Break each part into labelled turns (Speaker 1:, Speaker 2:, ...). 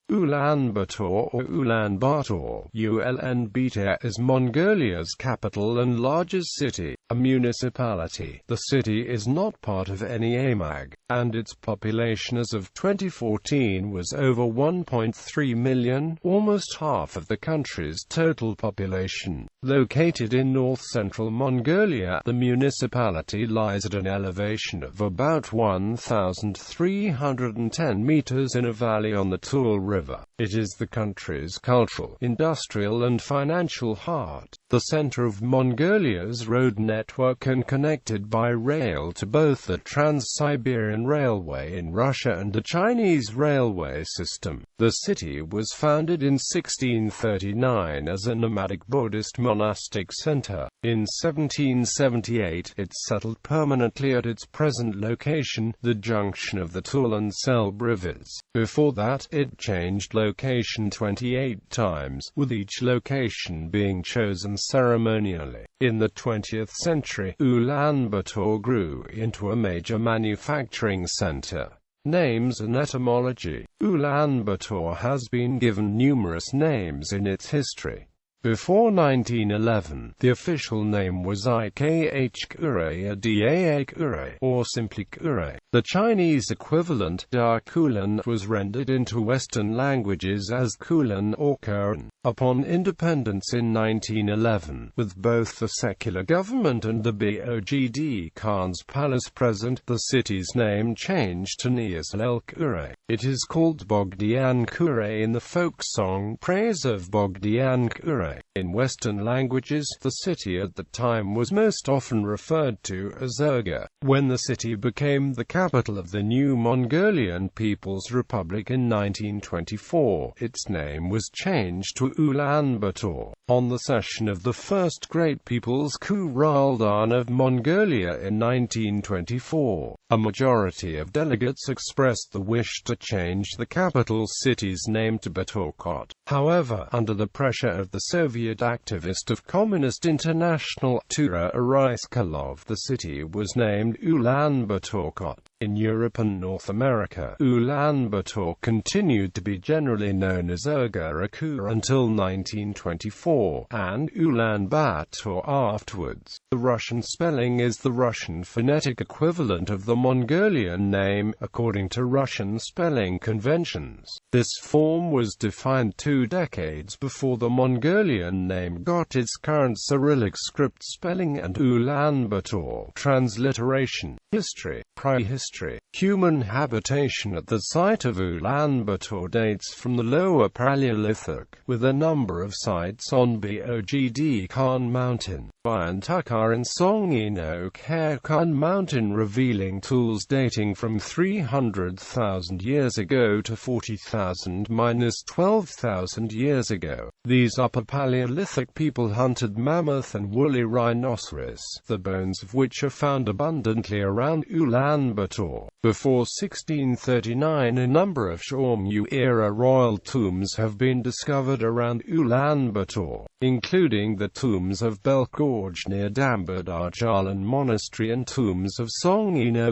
Speaker 1: Ulan Bator or Ulaanbaatar, Ulaanbaatar, is Mongolia's capital and largest city, a municipality. The city is not part of any aimag, and its population as of 2014 was over 1.3 million, almost half of the country's total population. Located in north-central Mongolia, the municipality lies at an elevation of about 1,310 meters in a valley on the Tuul River. It is the country's cultural, industrial and financial heart, the center of Mongolia's road network and connected by rail to both the Trans-Siberian Railway in Russia and the Chinese railway system. The city was founded in 1639 as a nomadic Buddhist monastic center. In 1778, it settled permanently at its present location, the junction of the Tuul and Selb rivers. Before that, it changed location 28 times, with each location being chosen ceremonially. In the 20th century, Ulan Bator grew into a major manufacturing center. Names and etymology. Ulan Bator has been given numerous names in its history. Before 1911, the official name was ɪkʰkure or simply Kure. The Chinese equivalent, ʻulan, was rendered into Western languages as vulān or Karen. Upon independence in 1911, with both the secular government and the Bogd Khan's palace present, the city's name changed to Niyaslel Kure. It is called Bogdian Kure in the folk song Praise of Bogdian Kure. In Western languages, the city at the time was most often referred to as Erga. When the city became the capital of the new Mongolian People's Republic in 1924, its name was changed to Ulaanbaatar. On the session of the first Great People's Coup of Mongolia in 1924, a majority of delegates expressed the wish to change the capital city's name to Batorkot. However, under the pressure of the Soviet activist of Communist International, Tura Ariskalov, the city was named Ulaanbaatar. In Europe and North America, Ulaanbaatar continued to be generally known as Erga until 1924, and Ulan Bator afterwards. The Russian spelling is the Russian phonetic equivalent of the Mongolian name, according to Russian spelling conventions. This form was defined 2 decades before the Mongolian name got its current Cyrillic script spelling and Ulaanbaatar transliteration. History. Prehistory. Human habitation at the site of Ulaanbaatar dates from the Lower Paleolithic, with a number of sites on Bogd Khan Mountain, Ɓăːtər and Songino Khan Mountain, revealing tools dating from 300,000 years ago to 40,000–12,000 years ago. These Upper Paleolithic people hunted mammoth and woolly rhinoceros, the bones of which are found abundantly around Ulaanbaatar. Before 1639, a number of Shormu-era royal tombs have been discovered around Ulaanbaatar, including the tombs of Belgorj near Dambudarjalan Monastery and tombs of Songino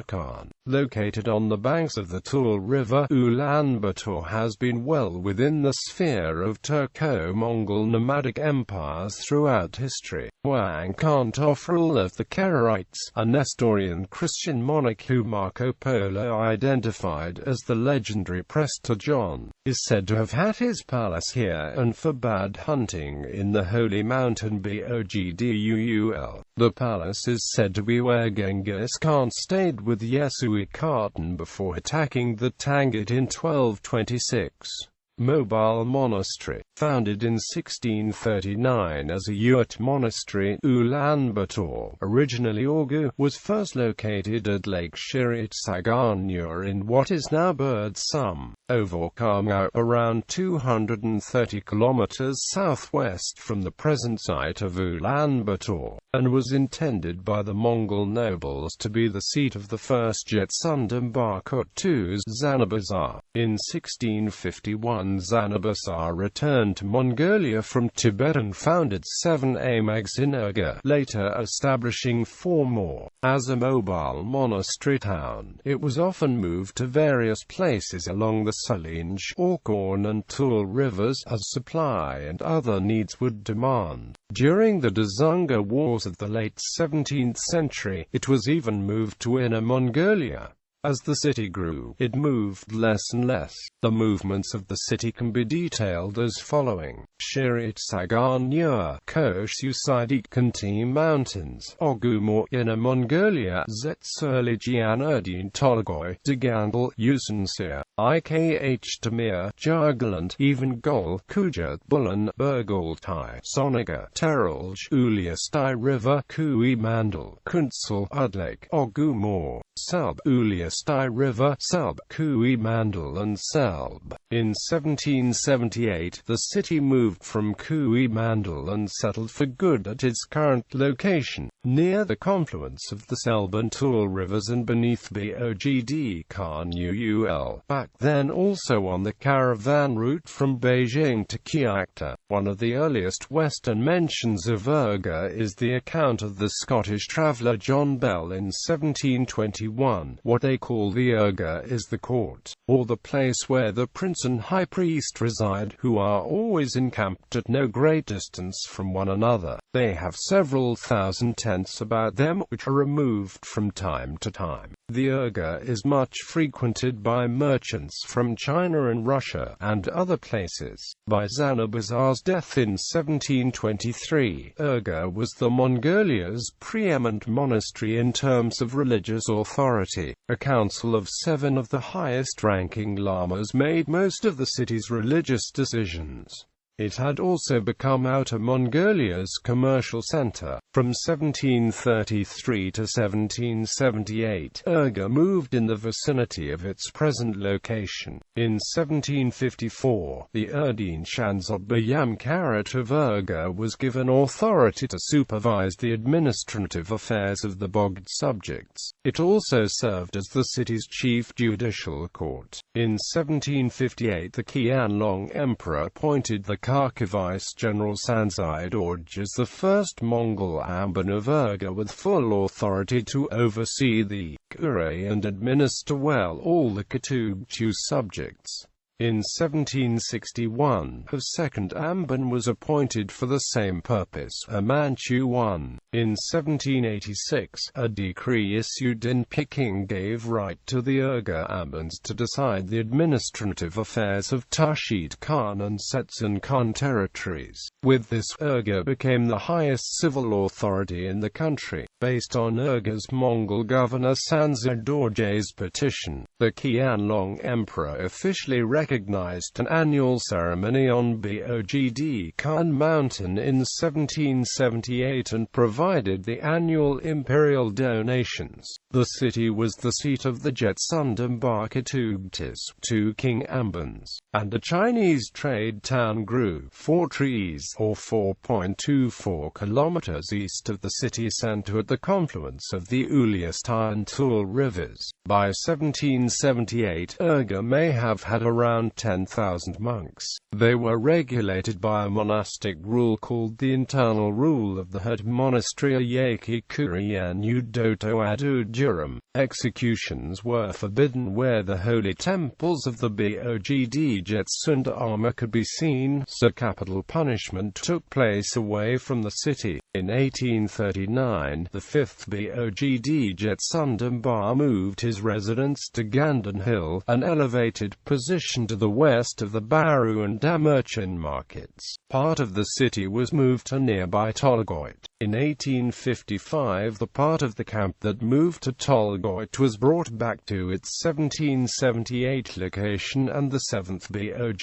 Speaker 1: Khan. Located on the banks of the Tuul River, Ulaanbaatar has been well within the sphere of Turco-Mongol nomadic empires throughout history. Wang Kantov, rule of the Karaites, a Nestorian Christian monarch who Marco Polo identified as the legendary Prester John, is said to have had his palace here and forbade hunting in the holy mountain Bogdul. The palace is said to be where Genghis Khan stayed with Yesui Khan before attacking the Tangut in 1226. Mobile Monastery. Founded in 1639 as a Ute monastery, Ulaanbaatar, originally Orgu, was first located at Lake Shirit Saganyur in what is now Birdsum, Overkamau, around 230 kilometers southwest from the present site of Ulaanbaatar, and was intended by the Mongol nobles to be the seat of the first Jetsundam Barkut II's Zanabazar. In 1651, Ulaanbaatar Zanabasar returned to Mongolia from Tibet and founded 7 aimags in Erga, later establishing 4 more. As a mobile monastery town, it was often moved to various places along the Salinj, Orkhon and Tuul rivers, as supply and other needs would demand. During the Dzunga Wars of the late 17th century, it was even moved to Inner Mongolia. As the city grew, it moved less and less. The movements of the city can be detailed as following: Shirit Sagan Ur, Kosh-Usidik Kanti Mountains, Ogumor, Inner Mongolia, Zetsurligian Erdin Tolgoy, Dagandal, Usansir, Ikh Tamir, Jargaland, even Gol, Kujat, Bulan, Burgaltai, Soniga, Terelj, Uliastai River, Kui Mandal, Kuntsal, Udlake, Ogumor, Selb, Uliastai River, Selb, Kui Mandal and Selb. In 1778, the city moved from Kui Mandal and settled for good at its current location, near the confluence of the Selb and Tuul rivers and beneath Bogd Khan Uul, back then also on the caravan route from Beijing to Kyakhta. One of the earliest Western mentions of Erga is the account of the Scottish traveller John Bell in 1721. What they call the Erga is the court, or the place where the prince and high priest reside, who are always encamped at no great distance from one another. They have several thousand tents about them, which are removed from time to time. The Erga is much frequented by merchants from China and Russia, and other places. By Zanabazar's death in 1723, Erga was the Mongolia's preeminent monastery in terms of religious authority. A council of 7 of the highest-ranking lamas made most of the city's religious decisions. It had also become Outer Mongolia's commercial center. From 1733 to 1778, Erga moved in the vicinity of its present location. In 1754, the Erdene Shanzot Bayamkarat of Erga was given authority to supervise the administrative affairs of the Bogd subjects. It also served as the city's chief judicial court. In 1758, the Qianlong Emperor appointed the Kharkiv Vice-General Sanzai Dorj as the first Mongol Amban of Erga, with full authority to oversee the Kuray and administer well all the Katugtu subjects. In 1761, a second Amban was appointed for the same purpose, a Manchu one. In 1786, a decree issued in Peking gave right to the Erga Ambans to decide the administrative affairs of Tashid Khan and Setsun Khan territories. With this, Erga became the highest civil authority in the country. Based on Erga's Mongol governor Sanzai Dorje's petition, the Qianlong Emperor officially recognized an annual ceremony on Bogd Khan Mountain in 1778 and provided the annual imperial donations. The city was the seat of the Jetsundamba Katugtis, 2 King Ambans, and a Chinese trade town grew 4 trees, or 4.24 kilometers east of the city center at the confluence of the Uliastai and Tuul rivers. By 1778, Erga may have had around 10,000 monks. They were regulated by a monastic rule called the internal rule of the head monastery Ayaki Kurian Udoto Adu Duram. Executions were forbidden where the holy temples of the Bogd Jetsundama could be seen, so capital punishment took place away from the city. In 1839, the 5th Bogd Jetsundamba moved his residence to Gandan Hill, an elevated position to the west of the Baru and Damerchan markets. Part of the city was moved to nearby Tolgoit. In 1855, the part of the camp that moved to Tolgoit was brought back to its 1778 location, and the 7th Bogd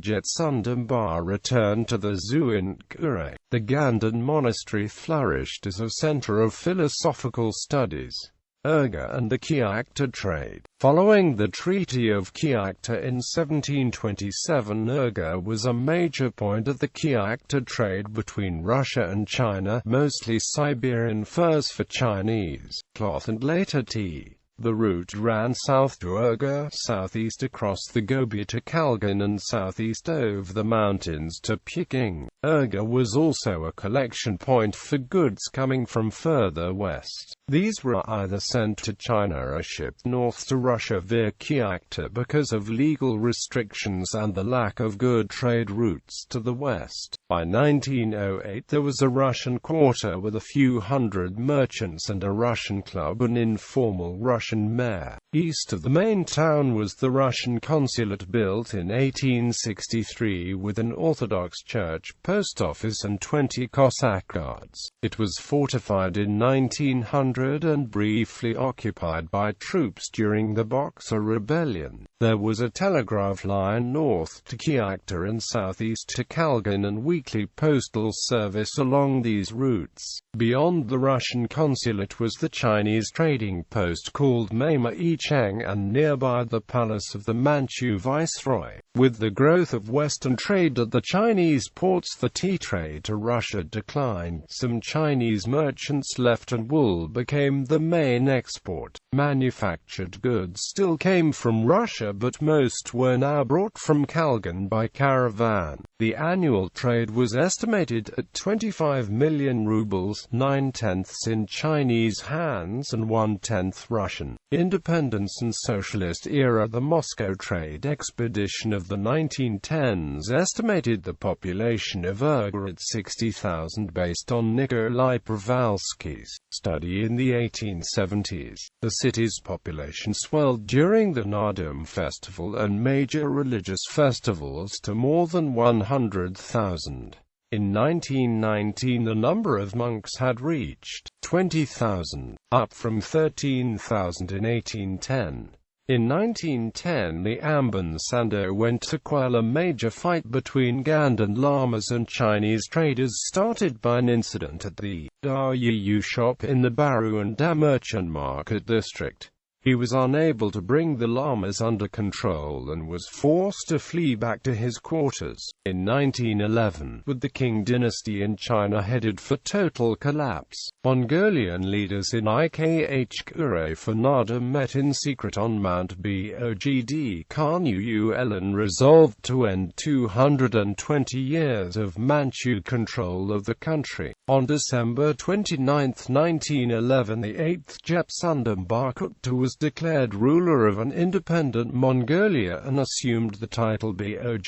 Speaker 1: Jetsundamba returned to the Zuin Kuray. The Gandan monastery flourished as a center of philosophical studies. Erga and the Kyakhta trade. Following the Treaty of Kyakhta in 1727, Erga was a major point of the Kyakhta trade between Russia and China, mostly Siberian furs for Chinese cloth and later tea. The route ran south to Erga, southeast across the Gobi to Kalgan, and southeast over the mountains to Peking. Erga was also a collection point for goods coming from further west. These were either sent to China or shipped north to Russia via ʻbɑːtər because of legal restrictions and the lack of good trade routes to the west. By 1908 there was a Russian quarter with a few hundred merchants and a Russian club, an informal Russian mayor. East of the main town was the Russian consulate, built in 1863 with an Orthodox church, post office and 20 Cossack guards. It was fortified in 1900 and briefly occupied by troops during the Boxer Rebellion. There was a telegraph line north to ʻbɑːtər and southeast to Kalgan, and weekly postal service along these routes. Beyond the Russian consulate was the Chinese trading post called Meima'ichang, and nearby the palace of the Manchu viceroy. With the growth of Western trade at the Chinese ports, the tea trade to Russia declined. Some Chinese merchants left and wool became the main export. Manufactured goods still came from Russia, but most were now brought from Kalgan by caravan. The annual trade was estimated at 25 million rubles, 9/10 in Chinese hands and 1/10 Russian. Independence and socialist era. The Moscow trade expedition of the 1910s estimated the population of Erga at 60,000 based on Nikolai Przewalski's study in the 1870s. The city's population swelled during the Naadam festival and major religious festivals to more than 100,000. In 1919 the number of monks had reached 20,000, up from 13,000 in 1810. In 1910 the ambans underwent to quell a major fight between Gandan lamas and Chinese traders, started by an incident at the Dayu shop in the Baru and Da Merchant Market district. He was unable to bring the lamas under control and was forced to flee back to his quarters. In 1911, with the Qing dynasty in China headed for total collapse, Mongolian leaders in Ikaḥ for Naadam met in secret on Mount Bogd Khan Ulan, resolved to end 220 years of Manchu control of the country. On December 29, 1911, the 8th Jetsundan Barkukta was declared ruler of an independent Mongolia and assumed the title Bogd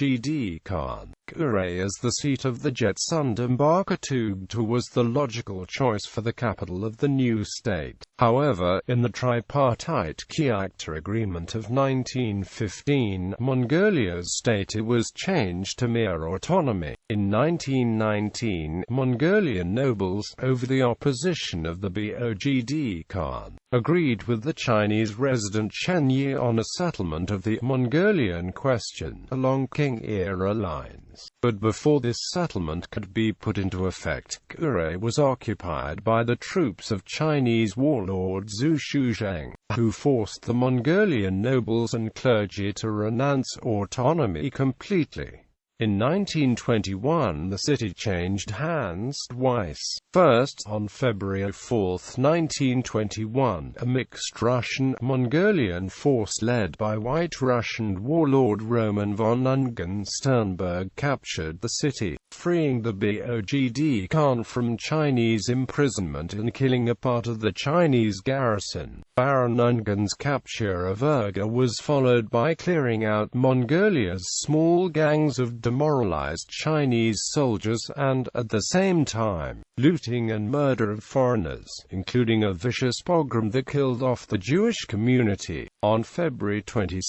Speaker 1: Khan. As the seat of the Jetsundan Barkukta was the logical choice for the capital of the new state. However, in the tripartite ʻbɑːtər agreement of 1915, Mongolia's status was changed to mere autonomy. In 1919, Mongolian nobles, over the opposition of the Bogd Khan, agreed with the Chinese resident Chen Yi on a settlement of the Mongolian question along Qing-era lines. But before this settlement could be put into effect, ʻbɑːtər was occupied by the troops of Chinese warlord Zhu Shuzhang, who forced the Mongolian nobles and clergy to renounce autonomy completely. In 1921 the city changed hands twice. First, on February 4, 1921, a mixed Russian-Mongolian force led by White Russian warlord Roman von Ungern-Sternberg captured the city, freeing the Bogd Khan from Chinese imprisonment and killing a part of the Chinese garrison. Baron Ungern's capture of Erga was followed by clearing out Mongolia's small gangs of demoralized Chinese soldiers and, at the same time, looting and murder of foreigners, including a vicious pogrom that killed off the Jewish community. On February 22,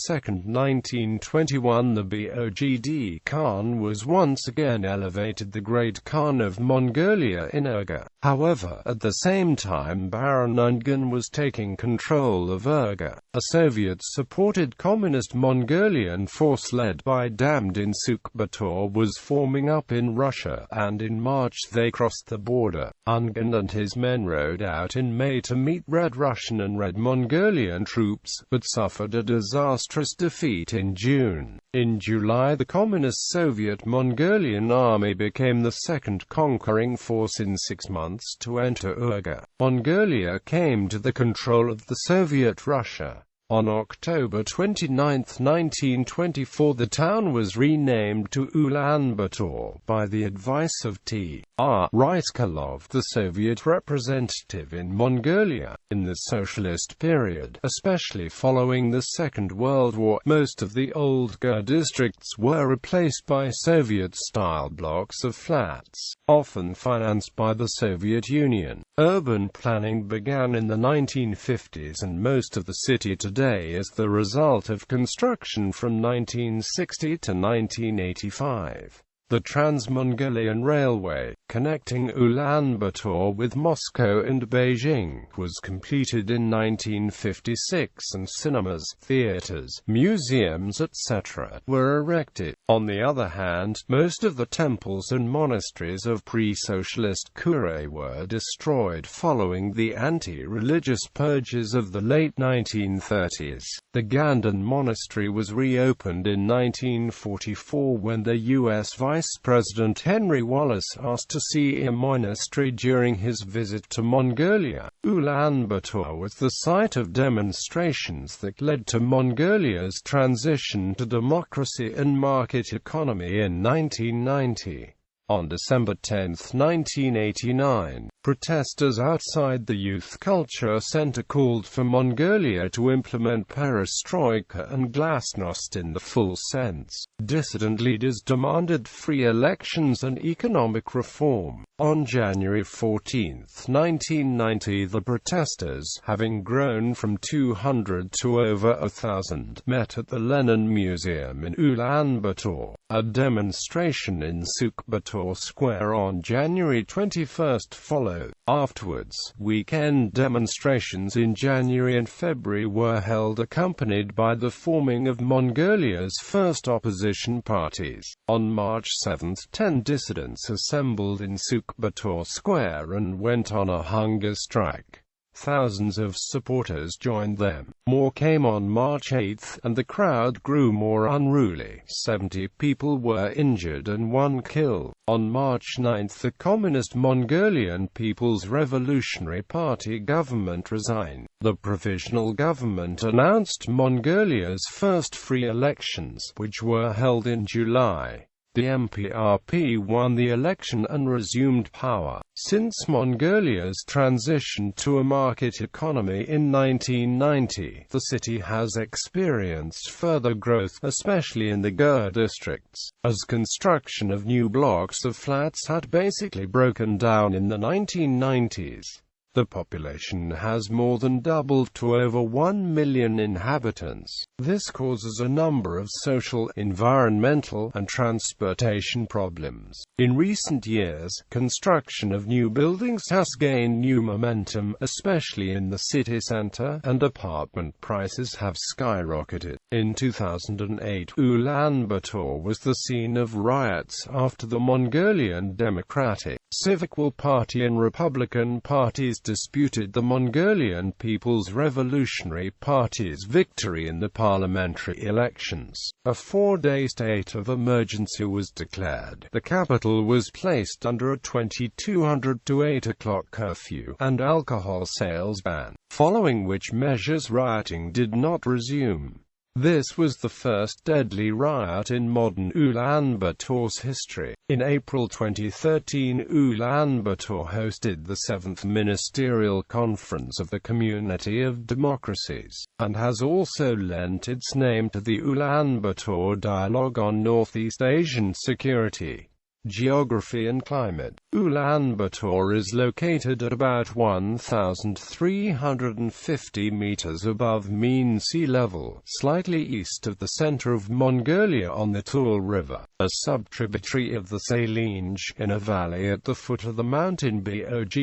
Speaker 1: 1921, the Bogd Khan was once again elevated the Great Khan of Mongolia in Erga. However, at the same time Baron Ungern was taking control of Erga. A Soviet-supported communist Mongolian force led by Damdin Sukh Bator was forming up in Russia, and in March they crossed the border. Ungern and his men rode out in May to meet Red Russian and Red Mongolian troops, but suffered a disastrous defeat in June. In July, the Communist Soviet Mongolian Army became the second conquering force in 6 months to enter Erga. Mongolia came to the control of the Soviet Russia. On October 29, 1924, the town was renamed to Ulaanbaatar by the advice of T.R. Rytkalov, the Soviet representative in Mongolia. In the socialist period, especially following the Second World War, most of the old GER districts were replaced by Soviet-style blocks of flats, often financed by the Soviet Union. Urban planning began in the 1950s, and most of the city today is the result of construction from 1960 to 1985. The Trans-Mongolian Railway, connecting Ulaanbaatar with Moscow and Beijing, was completed in 1956, and cinemas, theaters, museums, etc. were erected. On the other hand, most of the temples and monasteries of pre-socialist Kure were destroyed following the anti-religious purges of the late 1930s. The Ganden Monastery was reopened in 1944 when the U.S. Vice President Henry Wallace asked to see a monastery during his visit to Mongolia. Ulaanbaatar was the site of demonstrations that led to Mongolia's transition to democracy and market economy in 1990. On December 10, 1989, protesters outside the Youth Culture Center called for Mongolia to implement perestroika and glasnost in the full sense. Dissident leaders demanded free elections and economic reform. On January 14, 1990, the protesters, having grown from 200 to over 1,000, met at the Lenin Museum in Ulaanbaatar. A demonstration in Bator Square on January 21 followed. Afterwards, weekend demonstrations in January and February were held, accompanied by the forming of Mongolia's first opposition parties. On March 7, 10 dissidents assembled in Bator Square and went on a hunger strike. Thousands of supporters joined them. More came on March 8, and the crowd grew more unruly. 70 people were injured and 1 killed. On March 9, the Communist Mongolian People's Revolutionary Party government resigned. The provisional government announced Mongolia's first free elections, which were held in July. The MPRP won the election and resumed power. Since Mongolia's transition to a market economy in 1990, the city has experienced further growth, especially in the GER districts, as construction of new blocks of flats had basically broken down in the 1990s. The population has more than doubled to over 1 million inhabitants. This causes a number of social, environmental, and transportation problems. In recent years, construction of new buildings has gained new momentum, especially in the city center, and apartment prices have skyrocketed. In 2008, Ulaanbaatar was the scene of riots after the Mongolian Democratic, Civic Party and Republican parties disputed the Mongolian People's Revolutionary Party's victory in the parliamentary elections. A 4-day state of emergency was declared. The capital was placed under a 2200 to 8 o'clock curfew and alcohol sales ban, following which measures rioting did not resume. This was the first deadly riot in modern Ulaanbaatar's history. In April 2013, Ulaanbaatar hosted the 7th Ministerial Conference of the Community of Democracies, and has also lent its name to the Ulaanbaatar Dialogue on Northeast Asian Security, Geography and Climate. Ulaanbaatar is located at about 1,350 meters above mean sea level, slightly east of the center of Mongolia on the Tuul River, a subtributary of the Salinge, in a valley at the foot of the mountain Bogd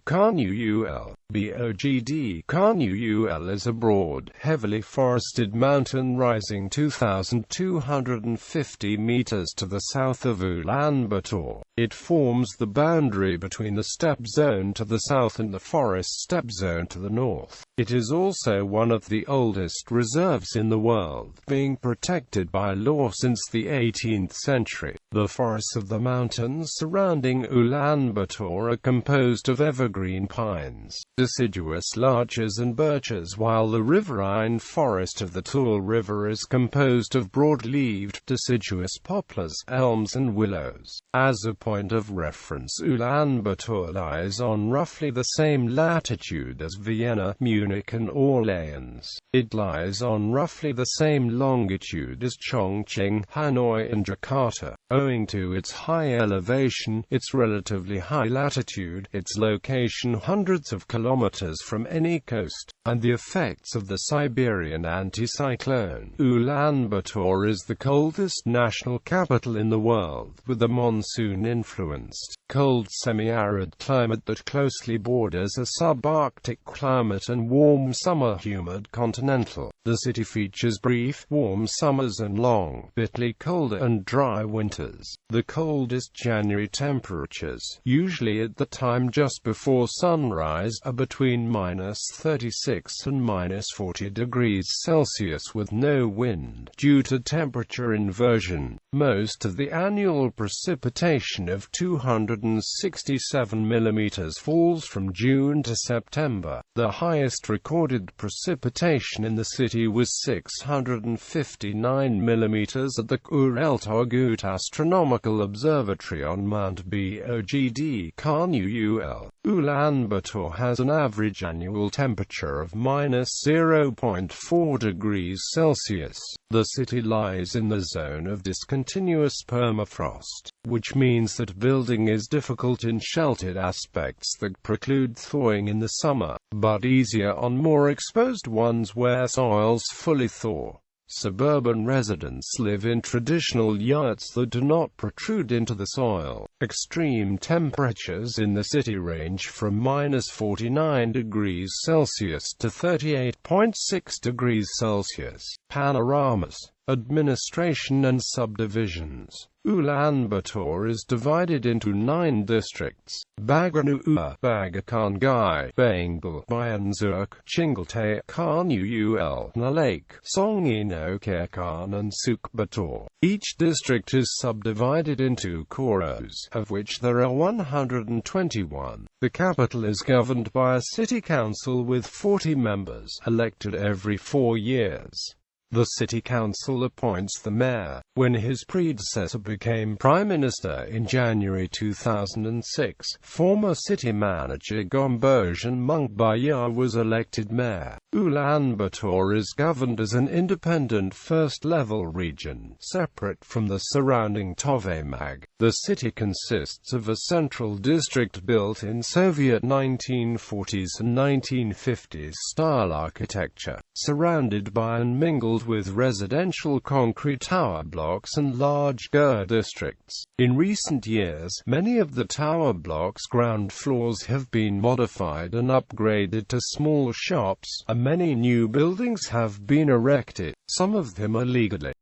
Speaker 1: Khanul. ʻbăːtər is a broad, heavily forested mountain rising 2,250 meters to the south of Ulan Bator. It forms the boundary between the steppe zone to the south and the forest steppe zone to the north. It is also one of the oldest reserves in the world, being protected by law since the 18th century. The forests of the mountains surrounding Ulan Bator are composed of evergreen pines, deciduous larches and birches, while the riverine forest of the Tuul River is composed of broad-leaved, deciduous poplars, elms and willows. As a point of reference, Ulan Bator lies on roughly the same latitude as Vienna, Munich and Orléans. It lies on roughly the same longitude as Chongqing, Hanoi and Jakarta. Owing to its high elevation, its relatively high latitude, its location hundreds of kilometers from any coast, and the effects of the Siberian anticyclone, Ulan Bator is the coldest national capital in the world, with a monsoon-influenced, cold semi-arid climate that closely borders a subarctic climate and warm summer humid continental. The city features brief, warm summers and long, bitterly cold and dry winters. The coldest January temperatures, usually at the time just before sunrise, are between -36 and -40 degrees Celsius with no wind, due to temperature inversion. Most of the annual precipitation of 267 mm falls from June to September. The highest recorded precipitation in the city was 659 mm at the Ulaanbaatar Astronomical Observatory on Mount ʻbăːtər. Ulan Bator has an average annual temperature of -0.4 degrees Celsius. The city lies in the zone of discontinuous permafrost, which means that building is difficult in sheltered aspects that preclude thawing in the summer, but easier on more exposed ones where soils fully thaw. Suburban residents live in traditional yurts that do not protrude into the soil. Extreme temperatures in the city range from -49 degrees Celsius to 38.6 degrees Celsius. Panoramas, administration and subdivisions. Ulan Bator is divided into 9 districts: Baganu, Bagakangai, Bengal, Bayanzurk, Chingalte, Karnul, Nalake, Songinokerkan and Sukbator. Each district is subdivided into koros, of which there are 121. The capital is governed by a city council with 40 members, elected every 4 years. The city council appoints the mayor. When his predecessor became prime minister in January 2006, former city manager Gombojan Mungbaya was elected mayor. Ulan Bator is governed as an independent first-level region, separate from the surrounding aimag. The city consists of a central district built in Soviet 1940s and 1950s style architecture, surrounded by and mingled with residential concrete tower blocks and large districts. In recent years, many of the tower blocks' ground floors have been modified and upgraded to small shops, and many new buildings have been erected, some of them illegally.